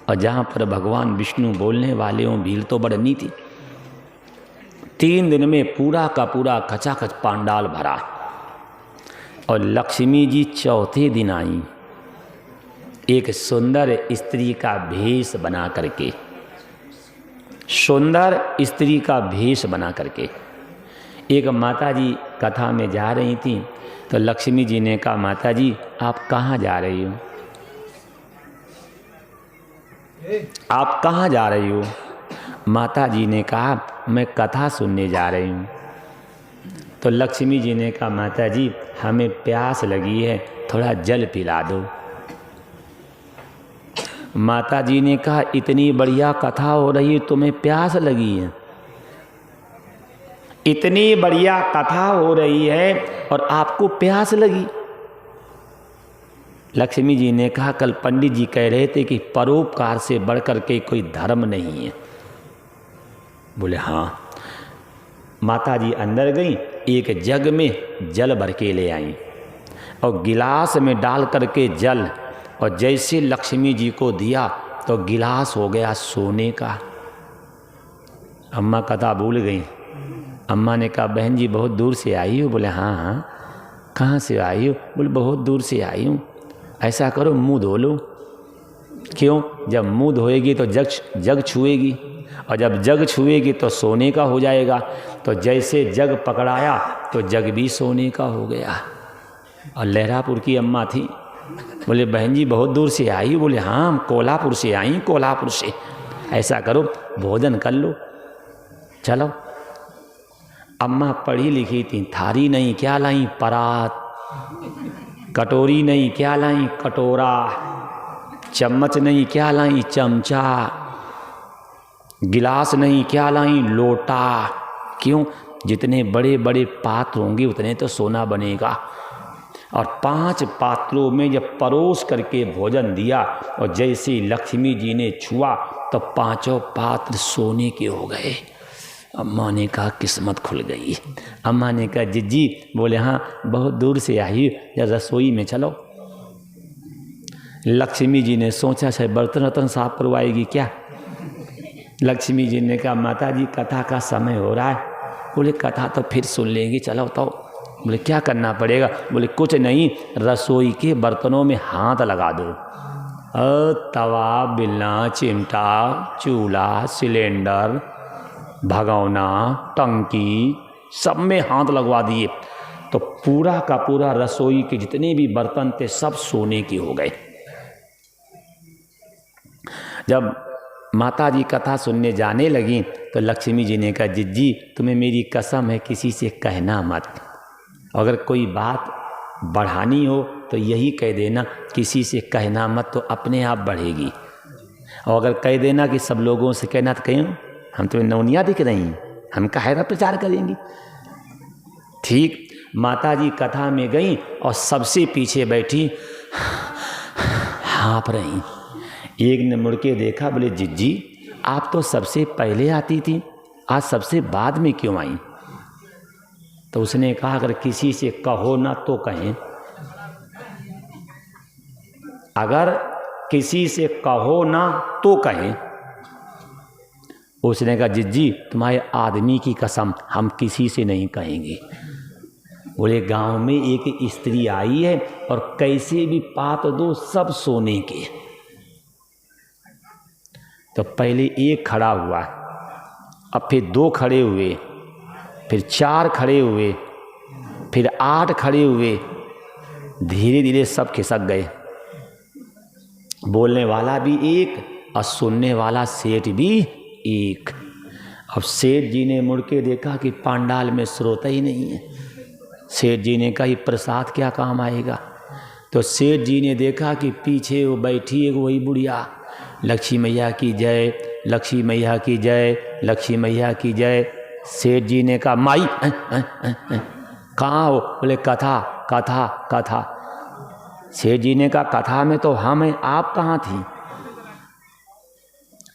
और जहाँ पर भगवान विष्णु बोलने वाले हों भीड़ तो बढ़नी थी। 3 दिन में पूरा का पूरा खचाखच पांडाल भरा। और लक्ष्मी जी चौथे दिन आई, एक सुंदर स्त्री का भेष बना करके, सुंदर स्त्री का भेष बना करके। एक माता जी कथा में जा रही थी तो लक्ष्मी जी ने कहा, माता जी आप कहाँ जा रही हो? आप कहाँ जा रही हो? माता जी ने कहा, मैं कथा सुनने जा रही हूँ। तो लक्ष्मी जी ने कहा, माता जी हमें प्यास लगी है, थोड़ा जल पिला दो। माता जी ने कहा, इतनी बढ़िया कथा हो रही है, तुम्हें प्यास लगी है? इतनी बढ़िया कथा हो रही है और आपको प्यास लगी? लक्ष्मी जी ने कहा, कल पंडित जी कह रहे थे कि परोपकार से बढ़कर के कोई धर्म नहीं है। बोले हाँ। माता जी अंदर गई, एक जग में जल भर के ले आई और गिलास में डाल करके जल, और जैसे लक्ष्मी जी को दिया तो गिलास हो गया सोने का। अम्मा कथा भूल गई। अम्मा ने कहा, बहन जी बहुत दूर से आई हो? बोले हाँ हाँ। कहाँ से आई हो? बोले बहुत दूर से आई हूँ। ऐसा करो मुंह धो लो। क्यों? जब मुंह धोएगी तो जग छुएगी, और जब जग छुएगी तो सोने का हो जाएगा। तो जैसे जग पकड़ाया तो जग भी सोने का हो गया। और लहरापुर की अम्मा थी। बोले बहन जी बहुत दूर से आई? बोले हाँ हम कोल्हापुर से आई, कोल्हापुर से। ऐसा करो भोजन कर लो, चलो। अम्मा पढ़ी लिखी थी, थारी नहीं क्या लाई? परात। कटोरी नहीं क्या लाई? कटोरा। चम्मच नहीं क्या लाई? चमचा। गिलास नहीं क्या लाई? लोटा। क्यों? जितने बड़े बड़े पात्र होंगे उतने तो सोना बनेगा। और 5 पात्रों में जब परोस करके भोजन दिया और जैसे लक्ष्मी जी ने छुआ तो 5 पात्र सोने के हो गए। अम्मा ने कहा किस्मत खुल गई। अम्मा ने कहा जिज्जी? बोले हाँ बहुत दूर से आई, या रसोई में चलो। लक्ष्मी जी ने सोचा शायद बर्तन वर्तन साफ करवाएगी क्या। लक्ष्मी जी ने कहा माता जी कथा का समय हो रहा है। बोले कथा तो फिर सुन लेंगे, चलो तो। बोले क्या करना पड़ेगा? बोले कुछ नहीं, रसोई के बर्तनों में हाथ लगा दो। तवा, बेलना, चिमटा, चूल्हा, सिलेंडर, भगौना, टंकी, सब में हाथ लगवा दिए तो पूरा का पूरा रसोई के जितने भी बर्तन थे सब सोने के हो गए। जब माता जी कथा सुनने जाने लगी तो लक्ष्मी जी ने कहा जिज्जी तुम्हें मेरी कसम है किसी से कहना मत। अगर कोई बात बढ़ानी हो तो यही कह देना, किसी से कहना मत, तो अपने आप बढ़ेगी। और अगर कह देना कि सब लोगों से कहना, तो कहीं हम तुम्हें नौनिया दिख रही हैं, हम काहे प्रचार करेंगे। ठीक माता जी कथा में गई और सबसे पीछे बैठी हाँफ रही। एक ने मुड़ के देखा, बोले जिज्जी आप तो सबसे पहले आती थी, आज सबसे बाद में क्यों आई? तो उसने कहा अगर किसी से कहो ना तो कहें, अगर किसी से कहो ना तो कहें। उसने कहा जिज्जी तुम्हारे आदमी की कसम हम किसी से नहीं कहेंगे। बोले गांव में एक स्त्री आई है और कैसे भी पात दो सब सोने के। तो पहले एक खड़ा हुआ, अब फिर 2 खड़े हुए, फिर 4 खड़े हुए, फिर 8 खड़े हुए। धीरे धीरे सब खिसक गए। बोलने वाला भी एक और सुनने वाला सेठ भी एक। अब सेठ जी ने मुड़ के देखा कि पांडाल में श्रोता ही नहीं है। सेठ जी ने कहा ये प्रसाद क्या काम आएगा। तो सेठ जी ने देखा कि पीछे वो बैठी है वही बुढ़िया, लक्ष्मी मैया की जय, लक्ष्मी मैया की जय, लक्ष्मी मैया की जय। सेठ जी ने कहा माई कहाँ हो? बोले कथा कथा कथा। सेठ जी ने कहा कथा में तो हम हैं, आप कहाँ थी?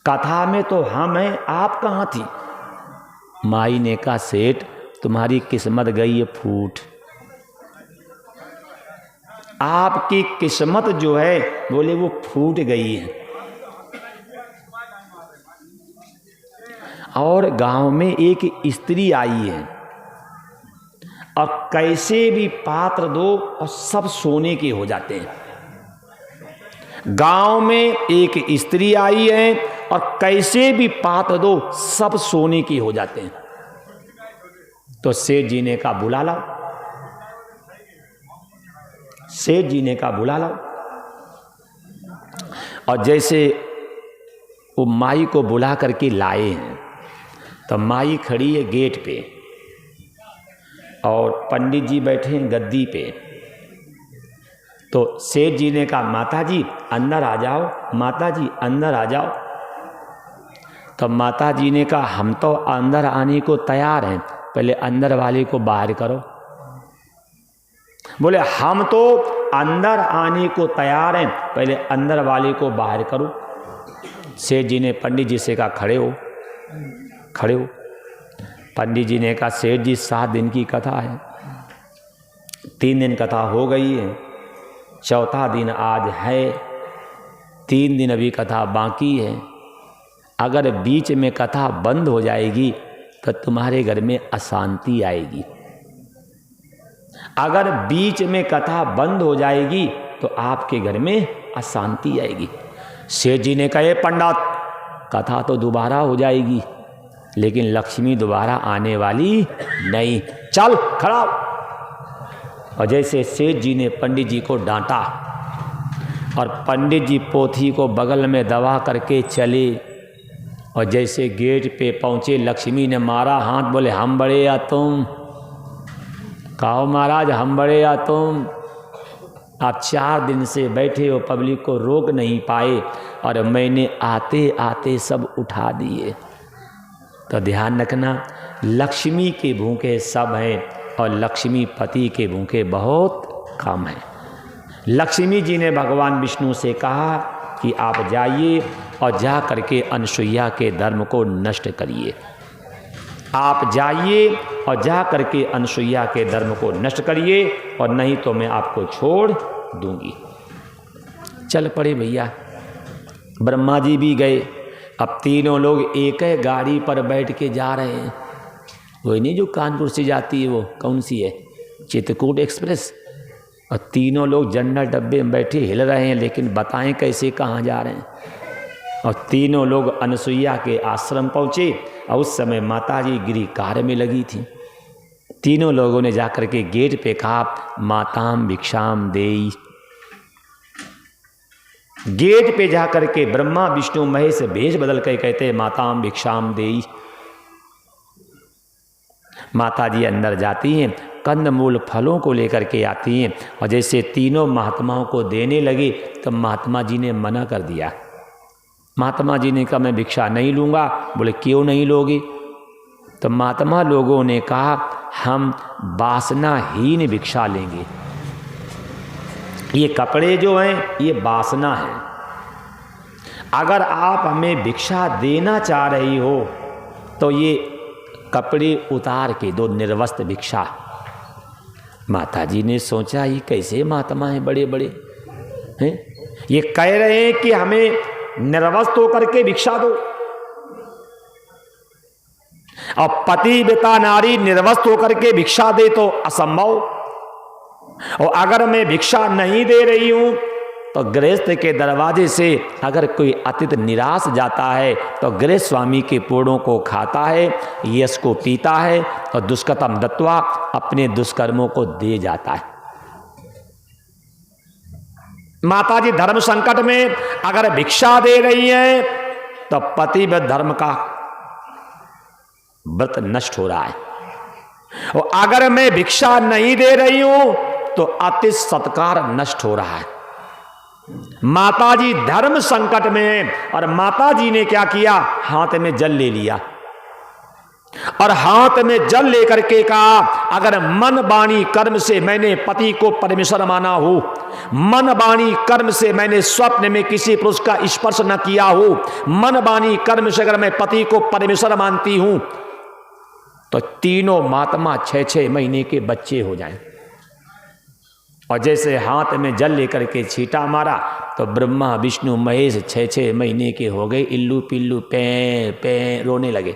कथा में तो हम हैं, आप कहाँ थी? माई ने कहा सेठ तुम्हारी किस्मत गई है फूट। आपकी किस्मत जो है बोले वो फूट गई है। और गांव में एक स्त्री आई है और कैसे भी पात्र दो और सब सोने के हो जाते हैं। गांव में एक स्त्री आई है और कैसे भी पात्र दो सब सोने के हो जाते हैं। तो सेठ जी ने कहा बुला लाओ, सेठ जी ने कहा बुला लाओ। और जैसे वो माई को बुला करके लाए हैं तो माई खड़ी है गेट पे और पंडित जी बैठे हैं गद्दी पे। तो सेठ जी ने कहा माता जी अंदर आ जाओ, माता जी अंदर आ जाओ। तो माता जी ने कहा हम तो अंदर आने को तैयार हैं, पहले अंदर वाले को बाहर करो। बोले हम तो अंदर आने को तैयार हैं, पहले अंदर वाले को बाहर करो। सेठ जी ने पंडित जी से कहा खड़े हो, खड़े हो। पंडित जी ने कहा सेठ जी 7 दिन की कथा है, 3 दिन कथा हो गई है, चौथा दिन आज है, 3 दिन अभी कथा बाकी है। अगर बीच में कथा बंद हो जाएगी तो तुम्हारे घर में अशांति आएगी। अगर बीच में कथा बंद हो जाएगी तो आपके घर में अशांति आएगी। सेठ जी ने कहा पंडित कथा तो दोबारा हो जाएगी लेकिन लक्ष्मी दोबारा आने वाली नहीं, चल खड़ा। और जैसे सेठ जी ने पंडित जी को डांटा और पंडित जी पोथी को बगल में दबा करके चले और जैसे गेट पे पहुंचे लक्ष्मी ने मारा हाथ, बोले हम बड़े या तुम? कहो महाराज हम बड़े या तुम? आप 4 दिन से बैठे हो, पब्लिक को रोक नहीं पाए और मैंने आते आते सब उठा दिए। तो ध्यान रखना लक्ष्मी के भूखे सब हैं और लक्ष्मी पति के भूखे बहुत कम हैं। लक्ष्मी जी ने भगवान विष्णु से कहा कि आप जाइए और जा करके अनसुईया के धर्म को नष्ट करिए। आप जाइए और जा करके अनसुईया के धर्म को नष्ट करिए और नहीं तो मैं आपको छोड़ दूंगी। चल पड़े भैया। ब्रह्मा जी भी गए। अब तीनों लोग एक ही गाड़ी पर बैठ के जा रहे हैं। वही नहीं जो कानपुर से जाती है, वो कौन सी है, चित्रकूट एक्सप्रेस। और तीनों लोग जनरल डब्बे में बैठे हिल रहे हैं लेकिन बताएं कैसे कहाँ जा रहे हैं। और तीनों लोग अनसुईया के आश्रम पहुँचे और उस समय माताजी गिरी कार्य में लगी थी। तीनों लोगों ने जाकर के गेट पे कहा माताम भिक्षाम देई। गेट पे जाकर के ब्रह्मा विष्णु महेश भेष बदल कर कहते माताम भिक्षाम देई। माता जी अंदर जाती हैं, कंदमूल फलों को लेकर के आती हैं और जैसे तीनों महात्माओं को देने लगे तो महात्मा जी ने मना कर दिया। महात्मा जी ने कहा मैं भिक्षा नहीं लूँगा। बोले क्यों नहीं लोगे? तो महात्मा लोगों ने कहा हम वासनाहीन भिक्षा लेंगे। ये कपड़े जो हैं ये वासना है। अगर आप हमें भिक्षा देना चाह रही हो तो ये कपड़े उतार के दो, निर्वस्त्र भिक्षा। माता जी ने सोचा ये कैसे महात्मा हैं बड़े बड़े हैं, ये कह रहे हैं कि हमें निर्वस्त्र होकर के भिक्षा दो। और पतिव्रता नारी निर्वस्त्र होकर के भिक्षा दे तो असंभव। और अगर मैं भिक्षा नहीं दे रही हूं तो गृहस्थ के दरवाजे से अगर कोई अतिथि निराश जाता है तो गृह स्वामी के पोड़ों को खाता है, यश को पीता है और दुष्कर्म दत्वा अपने दुष्कर्मों को दे जाता है। माता जी धर्म संकट में अगर भिक्षा दे रही हैं तो पतिव्रत धर्म का व्रत नष्ट हो रहा है। और अगर मैं भिक्षा नहीं दे रही हूं तो अति सत्कार नष्ट हो रहा है। माता जी धर्म संकट में और माता जी ने क्या किया, हाथ में जल ले लिया और हाथ में जल लेकर के कहा अगर मन वाणी कर्म से मैंने पति को परमेश्वर माना हो, मन वाणी कर्म से मैंने स्वप्न में किसी पुरुष का स्पर्श न किया हो, मन वाणी कर्म से अगर मैं पति को परमेश्वर मानती हूं तो तीनों महात्मा 6-6 महीने के बच्चे हो जाएं। और जैसे हाथ में जल लेकर के छींटा मारा तो ब्रह्मा विष्णु महेश 6-6 महीने के हो गए, इल्लू पिल्लू पे पे रोने लगे।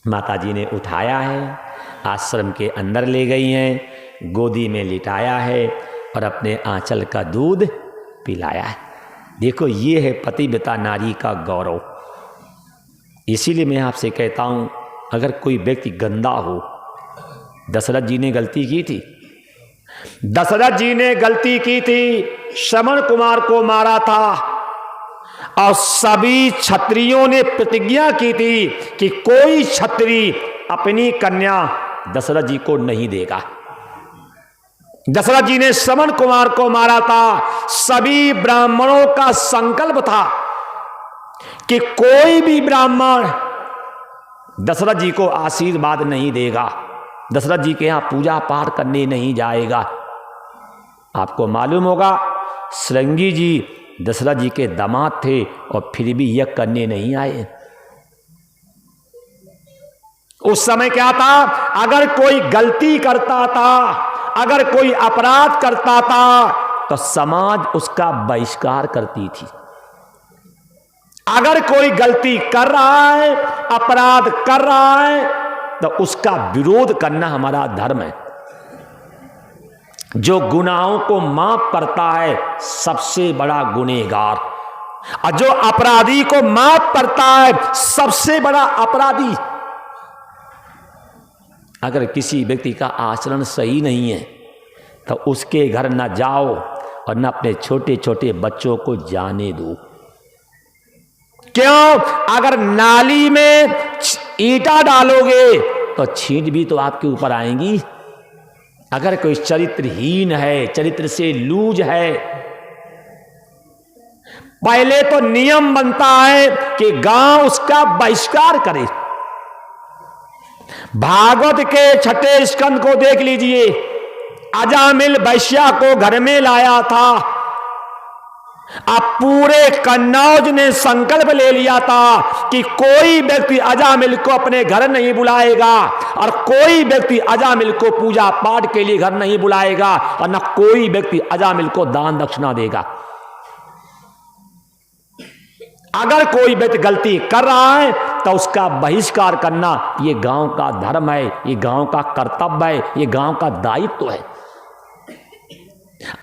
माताजी ने उठाया है, आश्रम के अंदर ले गई हैं, गोदी में लिटाया है और अपने आंचल का दूध पिलाया है। देखो ये है पतिव्रता नारी का गौरव। इसीलिए मैं आपसे कहता हूँ, अगर कोई व्यक्ति गंदा हो, दशरथ जी ने गलती की थी, दशरथ जी ने गलती की थी, श्रवण कुमार को मारा था और सभी क्षत्रियों ने प्रतिज्ञा की थी कि कोई क्षत्रिय अपनी कन्या दशरथ जी को नहीं देगा। दशरथ जी ने श्रवण कुमार को मारा था। सभी ब्राह्मणों का संकल्प था कि कोई भी ब्राह्मण दशरथ जी को आशीर्वाद नहीं देगा, दशरथ जी के यहां पूजा पाठ करने नहीं जाएगा। आपको मालूम होगा श्रृंगी जी दशरथ जी के दामाद थे और फिर भी यज्ञ करने नहीं आए। उस समय क्या था, अगर कोई गलती करता था, अगर कोई अपराध करता था तो समाज उसका बहिष्कार करती थी। अगर कोई गलती कर रहा है, अपराध कर रहा है, तो उसका विरोध करना हमारा धर्म है। जो गुनाहों को माफ करता है सबसे बड़ा गुनहगार, और जो अपराधी को माफ करता है सबसे बड़ा अपराधी। अगर किसी व्यक्ति का आचरण सही नहीं है तो उसके घर न जाओ और न अपने छोटे छोटे बच्चों को जाने दो। क्यों? अगर नाली में ईंटा डालोगे तो छींट भी तो आपके ऊपर आएंगी। अगर कोई चरित्रहीन है, चरित्र से लूज है, पहले तो नियम बनता है कि गांव उसका बहिष्कार करे। भागवत के 6 स्कंद को देख लीजिए, अजामिल वैश्या को घर में लाया था। अब पूरे कन्नौज ने संकल्प ले लिया था कि कोई व्यक्ति अजामिल को अपने घर नहीं बुलाएगा और कोई व्यक्ति अजामिल को पूजा पाठ के लिए घर नहीं बुलाएगा और न कोई व्यक्ति अजामिल को दान दक्षिणा देगा। अगर कोई व्यक्ति गलती कर रहा है तो उसका बहिष्कार करना ये गांव का धर्म है, ये गांव का कर्तव्य है, ये गांव का दायित्व है।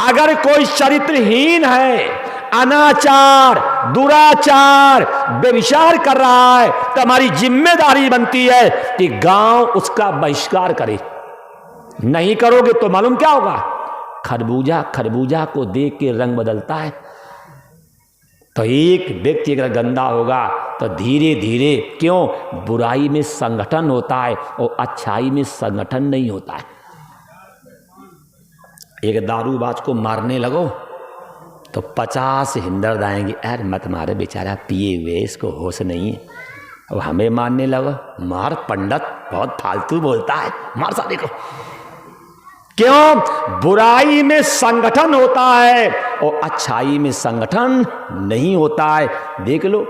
अगर कोई चरित्रहीन है, अनाचार, दुराचार, व्यभिचार कर रहा है तो हमारी जिम्मेदारी बनती है कि गांव उसका बहिष्कार करे। नहीं करोगे तो मालूम क्या होगा, खरबूजा को देख के रंग बदलता है। तो एक व्यक्ति अगर गंदा होगा तो धीरे धीरे, क्यों, बुराई में संगठन होता है और अच्छाई में संगठन नहीं होता है। एक दारूबाज को मारने लगो तो 50 हिंदर्द आएंगे, यार मत मारे, बेचारा पिए हुए, इसको होश नहीं है। और हमें मारने लगो, मार पंडित बहुत फालतू बोलता है, मार साले को। क्यों? बुराई में संगठन होता है और अच्छाई में संगठन नहीं होता है। देख लो,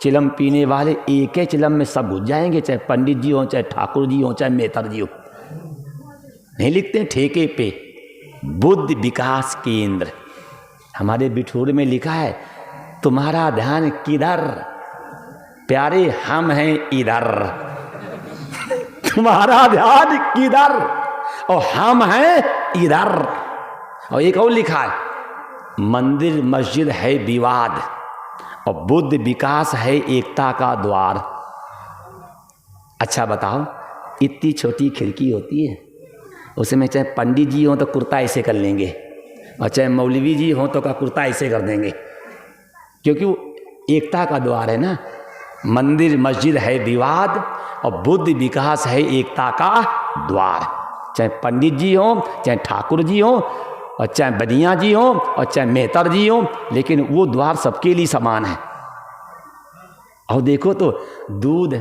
चिलम पीने वाले एक ही चिलम में सब घुस जाएंगे, चाहे पंडित जी हो, चाहे ठाकुर जी हो, चाहे मेहतर जी हो। नहीं लिखते ठेके पे बुद्धि विकास केंद्र, हमारे बिठूर में लिखा है, तुम्हारा ध्यान किधर प्यारे, हम हैं इधर। तुम्हारा ध्यान किधर और हम हैं इधर। और एक और लिखा है, मंदिर मस्जिद है विवाद और बुद्धि विकास है एकता का द्वार। अच्छा बताओ, इतनी छोटी खिड़की होती है, उसमें चाहे पंडित जी हो तो कुर्ता ऐसे कर लेंगे और चाहे मौलवी जी हो तो का कुर्ता ऐसे कर देंगे, क्योंकि वो एकता का द्वार है ना। मंदिर मस्जिद है विवाद और बुद्धि विकास है एकता का द्वार। चाहे पंडित जी हो, चाहे ठाकुर जी हो, और चाहे बनिया जी हो, और चाहे मेहतर जी हो, लेकिन वो द्वार सबके लिए समान है। और देखो तो दूध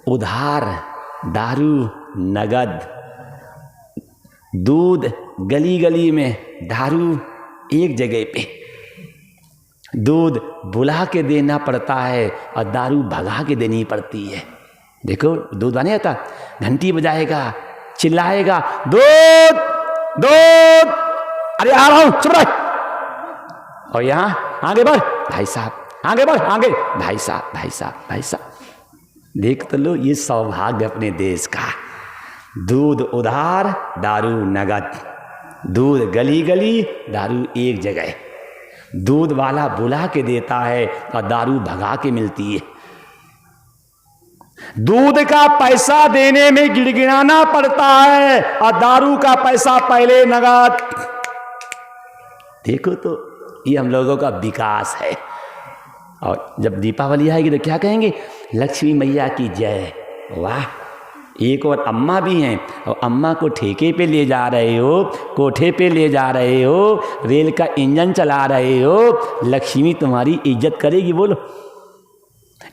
उधार, दारू नगद, दूध गली गली में, दारू एक जगह पे। दूध बुला के देना पड़ता है और दारू भगा के देनी पड़ती है। देखो दूध बने आता, घंटी बजाएगा, चिल्लाएगा, दूध दूध, अरे आ रहा हूं, चुप रह। और यहां आगे बढ़ भाई साहब, आगे बढ़, आगे भाई साहब, भाई साहब, भाई साहब। देख तो लो ये सौभाग्य अपने देश का। दूध उधार, दारू नगद। दूध गली गली, दारू एक जगह। दूध वाला बुला के देता है और दारू भगा के मिलती है। दूध का पैसा देने में गिड़गिड़ाना पड़ता है और दारू का पैसा पहले नगद। देखो तो ये हम लोगों का विकास है। और जब दीपावली आएगी तो क्या कहेंगे? लक्ष्मी मैया की जय। वाह, एक और अम्मा भी हैं और अम्मा को ठेके पे ले जा रहे हो, कोठे पे ले जा रहे हो, रेल का इंजन चला रहे हो, लक्ष्मी तुम्हारी इज्जत करेगी। बोलो।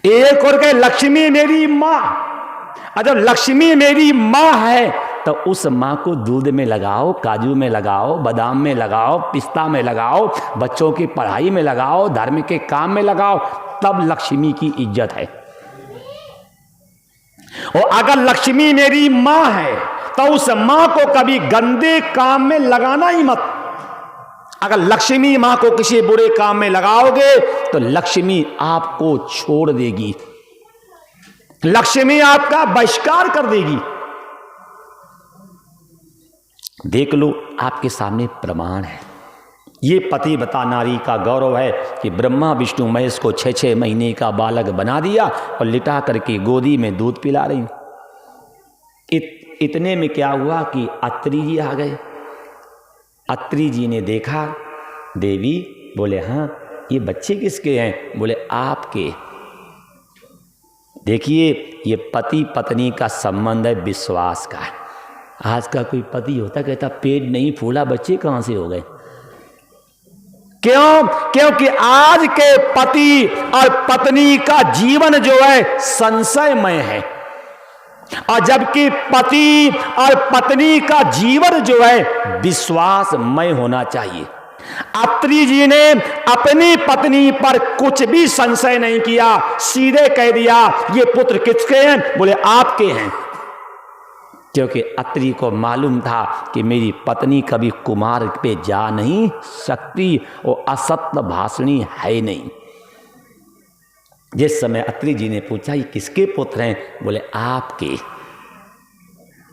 एक और कहे लक्ष्मी मेरी माँ। जब लक्ष्मी मेरी माँ है तो उस माँ को दूध में लगाओ, काजू में लगाओ, बादाम में लगाओ, पिस्ता में लगाओ, बच्चों की पढ़ाई में लगाओ, धर्म के काम में लगाओ, तब लक्ष्मी की इज्जत है। और अगर लक्ष्मी मेरी माँ है तो उस माँ को कभी गंदे काम में लगाना ही मत। अगर लक्ष्मी माँ को किसी बुरे काम में लगाओगे तो लक्ष्मी आपको छोड़ देगी, लक्ष्मी आपका बहिष्कार कर देगी। देख लो, आपके सामने प्रमाण है। ये पतिव्रता नारी का गौरव है कि ब्रह्मा विष्णु महेश को 6-6 महीने का बालक बना दिया और लिटा करके गोदी में दूध पिला रही। इतने में क्या हुआ कि अत्रि जी आ गए। अत्रि जी ने देखा, देवी, बोले हाँ, ये बच्चे किसके हैं? बोले आपके। देखिए, ये पति पत्नी का संबंध है विश्वास का। आज का कोई पति होता कहता पेट नहीं फूला, बच्चे कहां से हो गए? क्यों? क्योंकि आज के पति और पत्नी का जीवन जो है संशयमय है, और जबकि पति और पत्नी का जीवन जो है विश्वासमय होना चाहिए। अत्रि जी ने अपनी पत्नी पर कुछ भी संशय नहीं किया, सीधे कह दिया ये पुत्र किसके हैं? बोले आपके हैं। क्योंकि अत्रि को मालूम था कि मेरी पत्नी कभी कुमार पे जा नहीं सकती, वो असत्य भाषणी है नहीं। जिस समय अत्रि जी ने पूछा ये किसके पुत्र हैं? बोले आपके।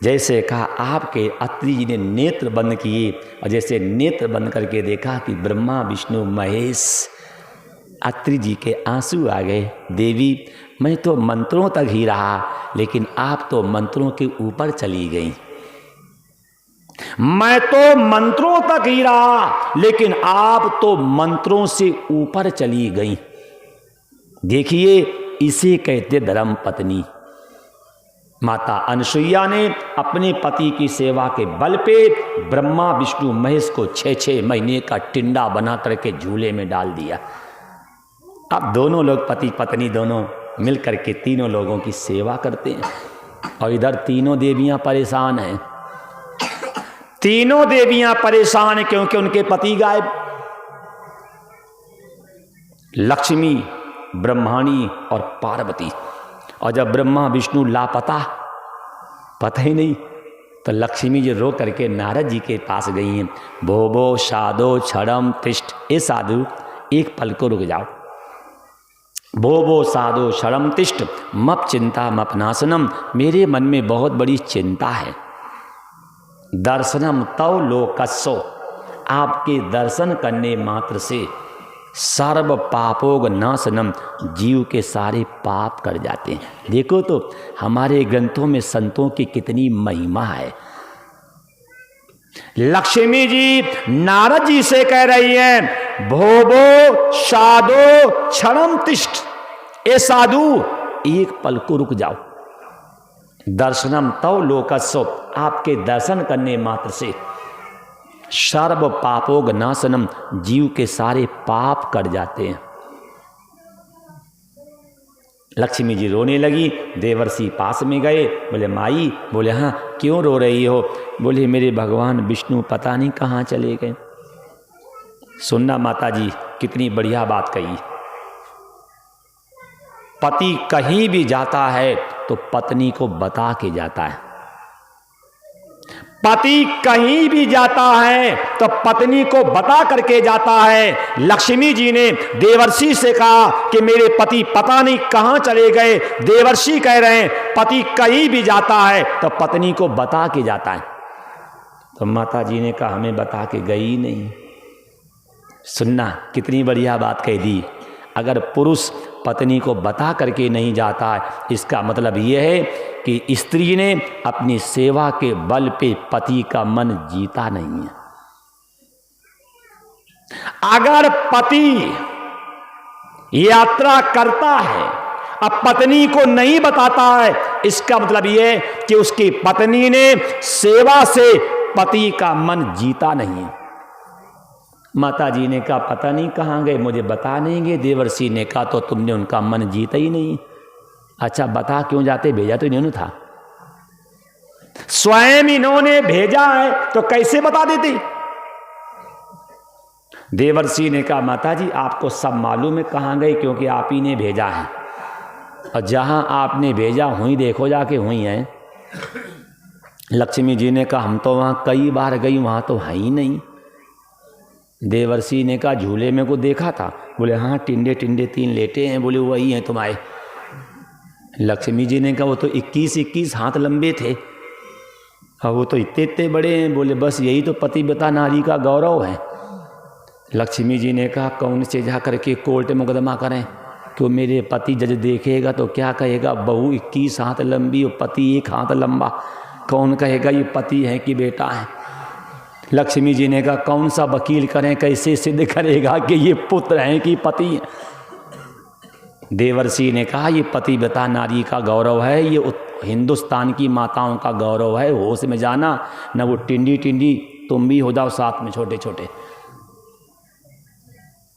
जैसे कहा आपके, अत्रि जी ने नेत्र बंद किए और जैसे नेत्र बंद करके देखा कि ब्रह्मा विष्णु महेश, अत्रि जी के आंसू आ गए। देवी, मैं तो मंत्रों तक ही रहा, लेकिन आप तो मंत्रों के ऊपर चली गई। मैं तो मंत्रों तक ही रहा, लेकिन आप तो मंत्रों से ऊपर चली गई। देखिए, इसे कहते धर्म पत्नी। माता अनसुईया ने अपने पति की सेवा के बल पे ब्रह्मा विष्णु महेश को 6-6 महीने का टिंडा बना करके झूले में डाल दिया। अब दोनों लोग पति पत्नी दोनों मिल करके तीनों लोगों की सेवा करते हैं, और इधर तीनों देवियां परेशान हैं। तीनों देवियां परेशान हैं क्योंकि उनके पति गायब। लक्ष्मी, ब्रह्माणी और पार्वती। और जब ब्रह्मा विष्णु लापता, पता ही नहीं, तो लक्ष्मी जी रो करके नारद जी के पास गई हैं। भोबो साधो क्षणम तिष्ठ। ए साधु, एक पल को रुक जाओ। भोबो साधो क्षणम तिष्ठ मप चिंता मपनासनम। मेरे मन में बहुत बड़ी चिंता है। दर्शनम तव लोकस्सो। आपके दर्शन करने मात्र से सर्व पापोग नाशनम, जीव के सारे पाप कर जाते हैं। देखो तो हमारे ग्रंथों में संतों की कितनी महिमा है। लक्ष्मी जी नारद जी से कह रही हैं, भोबो साधो क्षणम तिष्ठ। ए साधु, एक पल को रुक जाओ। दर्शनम तव लोकस्सो। आपके दर्शन करने मात्र से सर्व पापोग नाशनम, जीव के सारे पाप कट जाते हैं। लक्ष्मी जी रोने लगी। देवर्षि पास में गए, बोले माई। बोले हाँ, क्यों रो रही हो? बोले मेरे भगवान विष्णु पता नहीं कहाँ चले गए। सुनना माता जी, कितनी बढ़िया बात कही। पति कहीं भी जाता है तो पत्नी को बता के जाता है। पति कहीं भी जाता है तो पत्नी को बता करके जाता है। लक्ष्मी जी ने देवर्षि से कहा कि मेरे पति पता नहीं कहां चले गए। देवर्षि कह रहे हैं पति कहीं भी जाता है तो पत्नी को बता के जाता है। तो माता जी ने कहा हमें बता के गई नहीं। सुनना कितनी बढ़िया बात कह दी। अगर पुरुष पत्नी को बता करके नहीं जाता है, इसका मतलब यह है कि स्त्री ने अपनी सेवा के बल पे पति का मन जीता नहीं है। अगर पति यात्रा करता है अब पत्नी को नहीं बताता है, इसका मतलब यह है कि उसकी पत्नी ने सेवा से पति का मन जीता नहीं। माता जी ने कहा पता नहीं कहाँ गए, मुझे बता नहीं गए। देवर्षि ने कहा तो तुमने उनका मन जीता ही नहीं। अच्छा बता क्यों जाते, भेजा तो इन्होंने था, स्वयं इन्होंने भेजा है तो कैसे बता देती। देवर्षि ने कहा माता जी आपको सब मालूम है कहाँ गए, क्योंकि आप ही ने भेजा है और जहां आपने भेजा हुई देखो जाके हुई है। लक्ष्मी जी ने कहा हम तो वहां कई बार गई, वहां तो है ही नहीं। देवर्षि ने कहा झूले में को देखा था। बोले हाँ टिंडे टिंडे 3 लेटे हैं। बोले वही हैं तुम्हारे। लक्ष्मी जी ने कहा वो तो 21-21 हाथ लंबे थे और वो तो इतने इतने बड़े हैं। बोले बस यही तो पतिव्रता नारी का गौरव है। लक्ष्मी जी ने कहा कौन से जा करके कोर्ट मुकदमा करें, क्यों मेरे पति जज देखेगा तो क्या कहेगा, बहू 21 हाथ लंबी और पति 1 हाथ लंबा, कौन कहेगा ये पति है कि बेटा है। लक्ष्मी जी ने कहा कौन सा वकील करें, कैसे सिद्ध करेगा कि ये पुत्र हैं कि पति हैं। देवर्षि ने कहा ये पतिव्रता नारी का गौरव है, ये हिंदुस्तान की माताओं का गौरव है, होश में जाना, न वो टिंडी टिंडी तुम भी हो जाओ साथ में छोटे छोटे।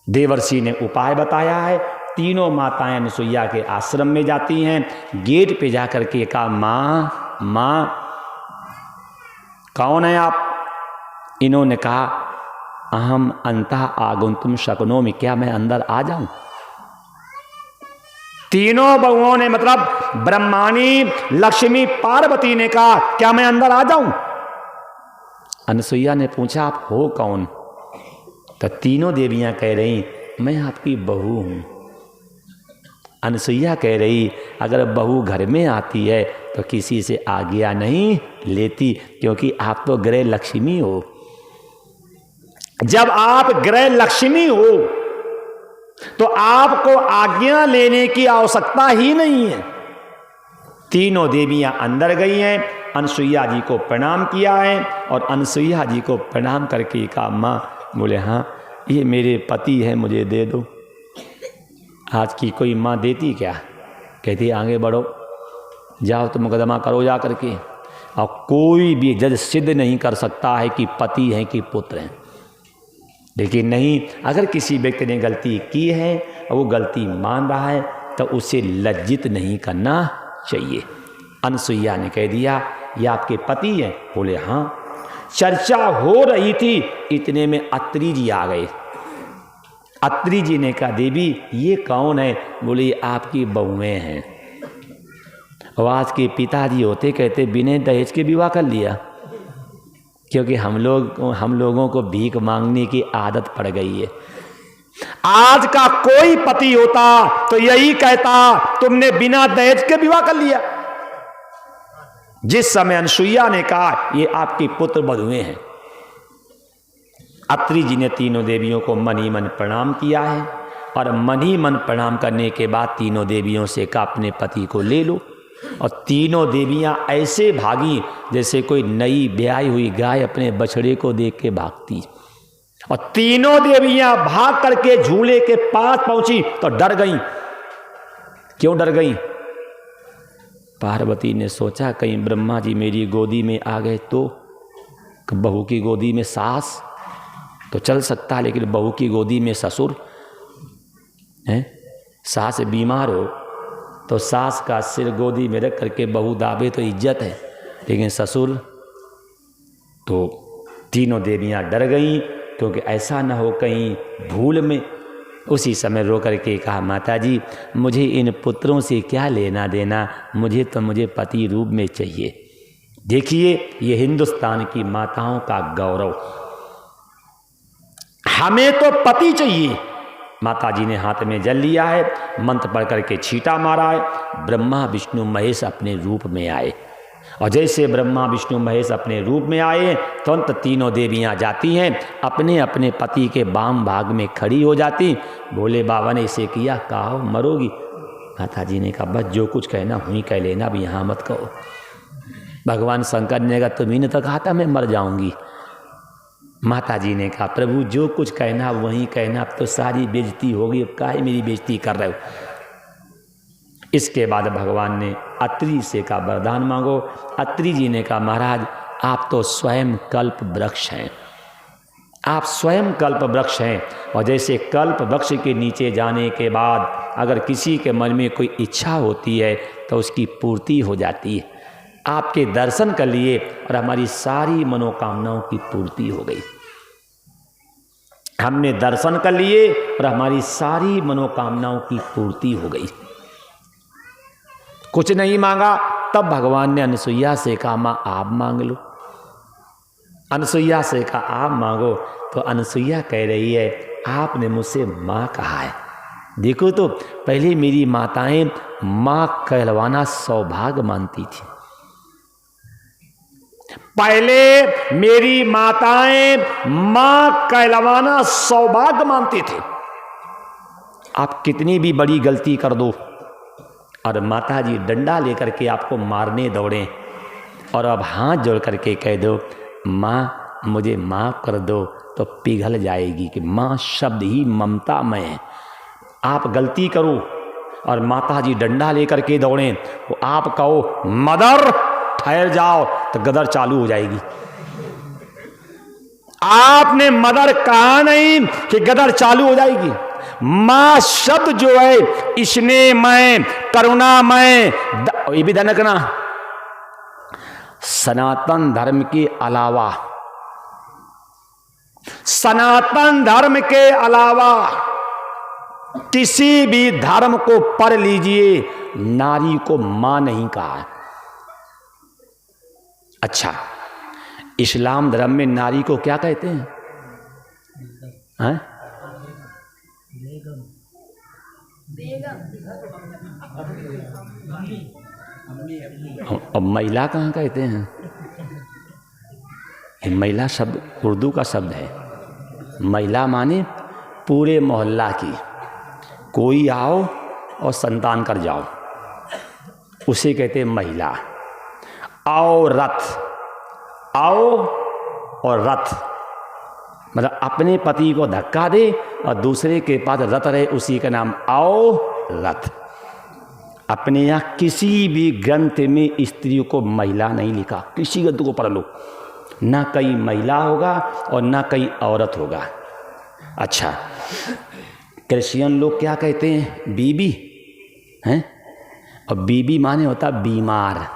देवर्षि ने उपाय बताया है। तीनों माताएं अनुसुईया के आश्रम में जाती हैं। गेट पे जाकर के कहा माँ माँ कौन है आप। इन्होंने कहा अहम अंतः आगंतुम शक्नोमि, क्या मैं अंदर आ जाऊं। तीनों बहुओं ने मतलब ब्रह्माणी लक्ष्मी पार्वती ने कहा क्या मैं अंदर आ जाऊं। अनुसुईया ने पूछा आप हो कौन। तो तीनों देवियां कह रही मैं आपकी बहू हूं। अनुसुईया कह रही अगर बहू घर में आती है तो किसी से आज्ञा नहीं लेती, क्योंकि आप तो गृह लक्ष्मी हो। जब आप गृह लक्ष्मी हो तो आपको आज्ञा लेने की आवश्यकता ही नहीं है। तीनों देवियां अंदर गई हैं, अनुसुईया जी को प्रणाम किया है और अनुसुईया जी को प्रणाम करके कहा माँ। बोले हाँ ये मेरे पति है, मुझे दे दो। आज की कोई माँ देती क्या, कहती आगे बढ़ो जाओ तो मुकदमा करो जा करके। और कोई भी जज सिद्ध नहीं कर सकता है कि पति हैं कि पुत्र हैं। लेकिन नहीं, अगर किसी व्यक्ति ने गलती की है और वो गलती मान रहा है तो उसे लज्जित नहीं करना चाहिए। अनुसुईया ने कह दिया ये आपके पति हैं। बोले हाँ। चर्चा हो रही थी, इतने में अत्रि जी आ गए। अत्रि जी ने कहा देवी ये कौन है। बोले ये आपकी बहुएं हैं। और आज के पिताजी होते कहते बिना दहेज के विवाह कर लिया, क्योंकि हम लोगों को भीख मांगने की आदत पड़ गई है। आज का कोई पति होता तो यही कहता तुमने बिना दहेज के विवाह कर लिया। जिस समय अनुसुईया ने कहा ये आपके पुत्र बधुए हैं, अत्रि जी ने तीनों देवियों को मन ही मन प्रणाम किया है। और मन ही मन प्रणाम करने के बाद तीनों देवियों से कहा अपने पति को ले लो। और तीनों देवियां ऐसे भागी जैसे कोई नई ब्याई हुई गाय अपने बछड़े को देख के भागती। और तीनों देवियां भाग करके झूले के पास पहुंची तो डर गईं। क्यों डर गईं? पार्वती ने सोचा कहीं ब्रह्मा जी मेरी गोदी में आ गए तो। बहू की गोदी में सास तो चल सकता है, लेकिन बहू की गोदी में ससुर है। सास बीमार हो तो सास का सिर गोदी में रख करके बहू दाबे तो इज्जत है, लेकिन ससुर तो। तीनों देवियां डर गईं क्योंकि ऐसा न हो कहीं भूल में। उसी समय रो करके कहा माता जी मुझे इन पुत्रों से क्या लेना देना, मुझे पति रूप में चाहिए। देखिए ये हिंदुस्तान की माताओं का गौरव। हमें तो पति चाहिए। माता जी ने हाथ में जल लिया है, मंत्र पढ़ करके छींटा मारा है। ब्रह्मा विष्णु महेश अपने रूप में आए, और जैसे ब्रह्मा विष्णु महेश अपने रूप में आए तुरंत तीनों देवियां जाती हैं, अपने अपने पति के वाम भाग में खड़ी हो जाती। भोले बाबा ने इसे किया, कहा मरोगी? माता जी ने कहा बस जो कुछ कहना वहीं कह लेना, अब यहाँ मत कहो। भगवान शंकर ने कहा तुम्ही ने तो कहा था मैं मर जाऊंगी। माता जी ने कहा प्रभु जो कुछ कहना वहीं कहना, अब तो सारी बेइज्जती होगी, अब काहे मेरी बेइज्जती कर रहे हो। इसके बाद भगवान ने अत्रि से का वरदान मांगो। अत्रि जी ने कहा महाराज आप तो स्वयं कल्प वृक्ष हैं, आप स्वयं कल्प वृक्ष हैं, और जैसे कल्प वृक्ष के नीचे जाने के बाद अगर किसी के मन में कोई इच्छा होती है तो उसकी पूर्ति हो जाती है। आपके दर्शन कर लिए और हमारी सारी मनोकामनाओं की पूर्ति हो गई। हमने दर्शन कर लिए और हमारी सारी मनोकामनाओं की पूर्ति हो गई। कुछ नहीं मांगा, तब भगवान ने अनसुईया से कहा माँ आप मांग लो। अनसुईया से कहा आप मांगो, तो अनसुईया कह रही है आपने मुझसे माँ कहा है। देखो तो पहले मेरी माताएं माँ कहलवाना सौभाग्य मानती थी। पहले मेरी माताएं माँ कहलवाना सौभाग्य मानती थी। आप कितनी भी बड़ी गलती कर दो और माता जी डंडा लेकर के आपको मारने दौड़े और अब हाथ जोड़ करके कह दो माँ मुझे माफ़ कर दो, तो पिघल जाएगी कि माँ शब्द ही ममता में है। आप गलती करो और माता जी डंडा लेकर के दौड़ें, तो आप कहो मदर ठहर जाओ, तो गदर चालू हो जाएगी। आपने मदर कहा नहीं कि गदर चालू हो जाएगी। मां शब्द जो है स्नेहमय करुणामय, ये भी ध्यान रखना, सनातन धर्म के अलावा, सनातन धर्म के अलावा किसी भी धर्म को पढ़ लीजिए, नारी को मां नहीं कहा है। अच्छा, इस्लाम धर्म में नारी को क्या कहते हैं? हैं? और महिला कहाँ कहते हैं? महिला शब्द उर्दू का शब्द है। महिला माने पूरे मोहल्ला की, कोई आओ और संतान कर जाओ, उसे कहते हैं महिला। आओ रथ, आओ और रथ मतलब अपने पति को धक्का दे और दूसरे के पास रथ रहे, उसी का नाम आओ रथ। अपने यहाँ किसी भी ग्रंथ में स्त्री को महिला नहीं लिखा, किसी ग्रंथ को पढ़ लो, ना कहीं महिला होगा और ना कहीं औरत होगा। अच्छा, क्रिश्चियन लोग क्या कहते हैं? बीबी हैं, और बीबी माने होता बीमार।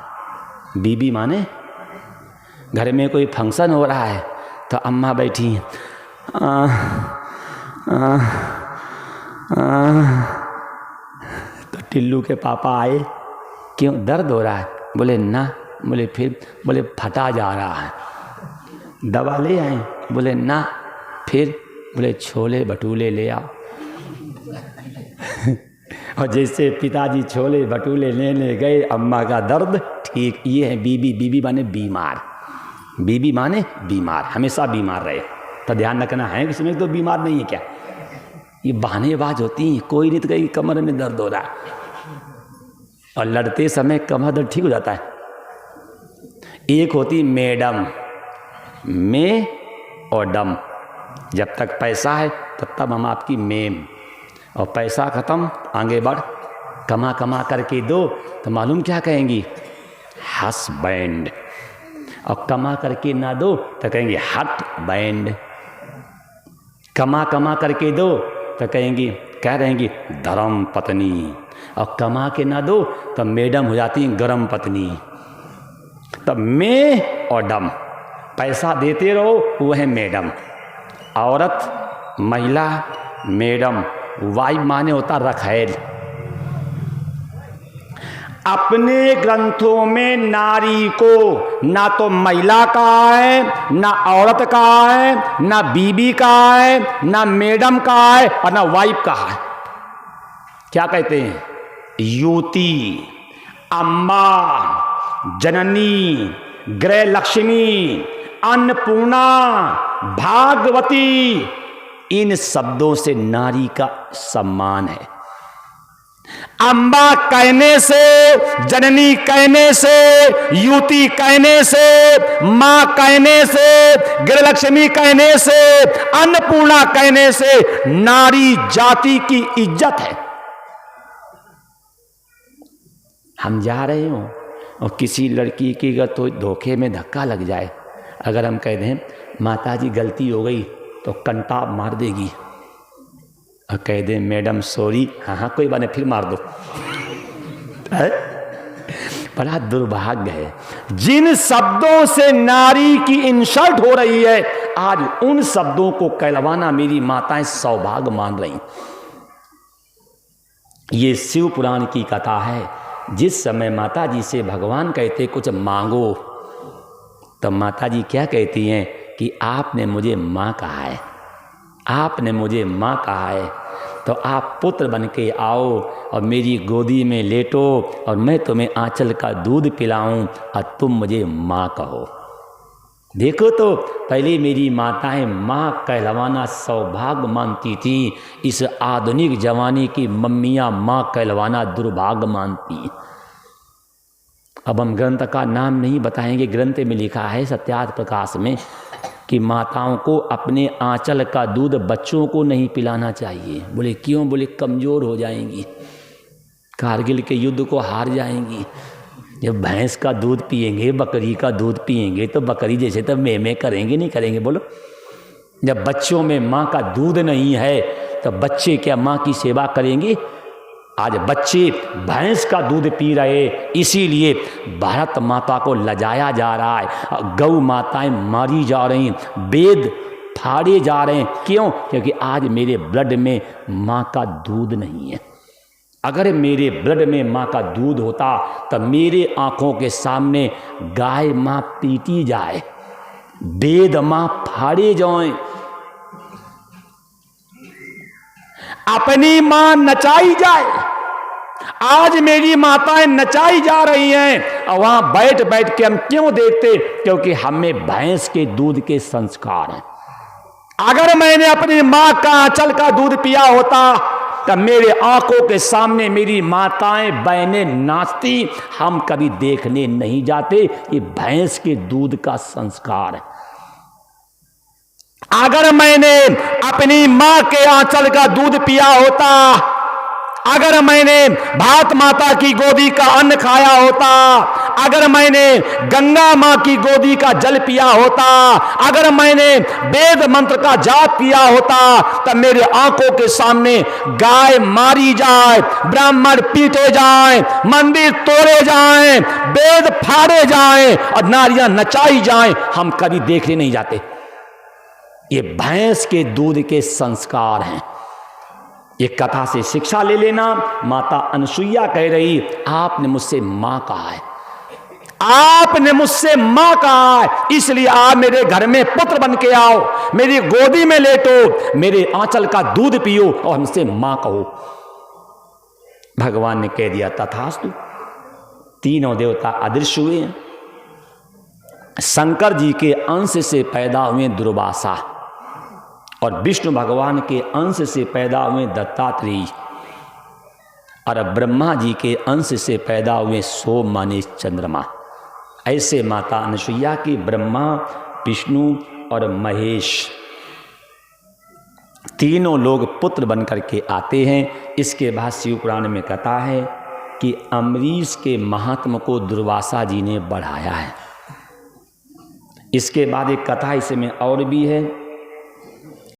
बीबी माने घर में कोई फंक्शन हो रहा है तो अम्मा बैठी तो टिल्लू के पापा आए, क्यों दर्द हो रहा है? बोले ना, बोले फिर, बोले फटा जा रहा है, दवा ले आए? बोले ना, फिर? बोले छोले भटूरे ले आओ। और जैसे पिताजी छोले भटूरे लेने गए, अम्मा का दर्द ठीक। ये है बीबी। बीबी माने बीमार, बीबी माने बीमार, हमेशा बीमार रहे। तो ध्यान रखना है, इसमें तो बीमार नहीं है क्या? ये बहानेबाज होती हैं, कोई नहीं तो कहीं कमर में दर्द हो रहा है, और लड़ते समय कमर दर्द ठीक हो जाता है। एक होती मैडम, में और डम, जब तक पैसा है तब तक हम आपकी मेम, और पैसा ख़त्म आगे बढ़, कमा कमा करके दो तो मालूम क्या कहेंगी? हस्बैंड। और कमा करके ना दो तो कहेंगे हट बैंड। कमा कमा करके दो तो कहेंगी, कह रहेंगी धर्म पत्नी, और कमा के ना दो तो मैडम हो जाती हैं गरम पत्नी। तब मैं और डम, पैसा देते रहो वो है मैडम। औरत, महिला, मैडम। वाइफ माने होता रखैल। अपने ग्रंथों में नारी को ना तो महिला कहा है, ना औरत कहा है, ना बीबी कहा है, ना मैडम कहा है और ना वाइफ कहा है। क्या कहते हैं? युवती, अम्मा, जननी, गृह लक्ष्मी, अन्नपूर्णा, भागवती, इन शब्दों से नारी का सम्मान है। अम्बा कहने से, जननी कहने से, युवती कहने से, मां कहने से, गृहलक्ष्मी कहने से, अन्नपूर्णा कहने से नारी जाति की इज्जत है। हम जा रहे हो और किसी लड़की की अगर तो धोखे में धक्का लग जाए, अगर हम कह दें माता जी गलती हो गई तो कंटाप मार देगी, और कह दें मैडम सॉरी, हाँ हाँ कोई बात नहीं फिर मार दो। बड़ा दुर्भाग्य है। जिन शब्दों से नारी की इंसल्ट हो रही है, आज उन शब्दों को कहलवाना मेरी माताएं सौभाग्य मान रही। ये शिव पुराण की कथा है। जिस समय माता जी से भगवान कहते कुछ मांगो, तो माता जी क्या कहती हैं कि आपने मुझे माँ कहा है, आपने मुझे माँ कहा है, तो आप पुत्र बन के आओ और मेरी गोदी में लेटो और मैं तुम्हें आंचल का दूध पिलाऊं और तुम मुझे माँ कहो। देखो तो पहले मेरी माताएं माँ कहलवाना सौभाग्य मानती थी, इस आधुनिक जमाने की मम्मियाँ माँ कहलवाना दुर्भाग्य मानती। अब हम ग्रंथ का नाम नहीं बताएंगे, ग्रंथ में लिखा है सत्यार्थ प्रकाश में कि माताओं को अपने आंचल का दूध बच्चों को नहीं पिलाना चाहिए। बोले क्यों? बोले कमज़ोर हो जाएंगी, कारगिल के युद्ध को हार जाएंगी। जब भैंस का दूध पिएंगे, बकरी का दूध पिएंगे तो बकरी जैसे तो में करेंगे नहीं करेंगे? बोलो, जब बच्चों में माँ का दूध नहीं है तो बच्चे क्या माँ की सेवा करेंगे? आज बच्चे भैंस का दूध पी रहे, इसीलिए भारत माता को लजाया जा रहा है, गौ माताएं मारी जा रही, वेद फाड़े जा रहे हैं। क्यों? क्योंकि आज मेरे ब्लड में माँ का दूध नहीं है। अगर मेरे ब्लड में माँ का दूध होता तो मेरे आंखों के सामने गाय माँ पीटी जाए, वेद माँ फाड़े जाएं, अपनी मां नचाई जाए। आज मेरी माताएं नचाई जा रही हैं और वहां बैठ बैठ के हम क्यों देखते? क्योंकि हमें भैंस के दूध के संस्कार हैं। अगर मैंने अपनी मां का आंचल का दूध पिया होता तो मेरे आंखों के सामने मेरी माताएं बहनें नाचती, हम कभी देखने नहीं जाते। ये भैंस के दूध का संस्कार है। अगर मैंने अपनी मां के आंचल का दूध पिया होता, अगर मैंने भारत माता की गोदी का अन्न खाया होता, अगर मैंने गंगा मां की गोदी का जल पिया होता, अगर मैंने वेद मंत्र का जाप किया होता, तब मेरे आंखों के सामने गाय मारी जाए, ब्राह्मण पीटे जाएं, मंदिर तोड़े जाएं, वेद फाड़े जाएं और नारियां नचाई जाएं, हम कभी देखने नहीं जाते। ये भैंस के दूध के संस्कार हैं। ये कथा से शिक्षा ले लेना। माता अनसुईया कह रही, आपने मुझसे मां कहा है, आपने मुझसे मां कहा है, इसलिए आप मेरे घर में पुत्र बन के आओ, मेरी गोदी में लेटो, मेरे आंचल का दूध पियो और हमसे मां कहो। भगवान ने कह दिया तथास्तु। तीनों देवता अदृश्य हुए। शंकर जी के अंश से पैदा हुए दुर्वासा और विष्णु भगवान के अंश से पैदा हुए दत्तात्रेय और ब्रह्मा जी के अंश से पैदा हुए सोम माने चंद्रमा। ऐसे माता अनसुईया की ब्रह्मा, विष्णु और महेश तीनों लोग पुत्र बन करके आते हैं। इसके बाद शिव पुराण में कथा है कि अम्बरीश के महात्म को दुर्वासा जी ने बढ़ाया है। इसके बाद एक कथा इसमें और भी है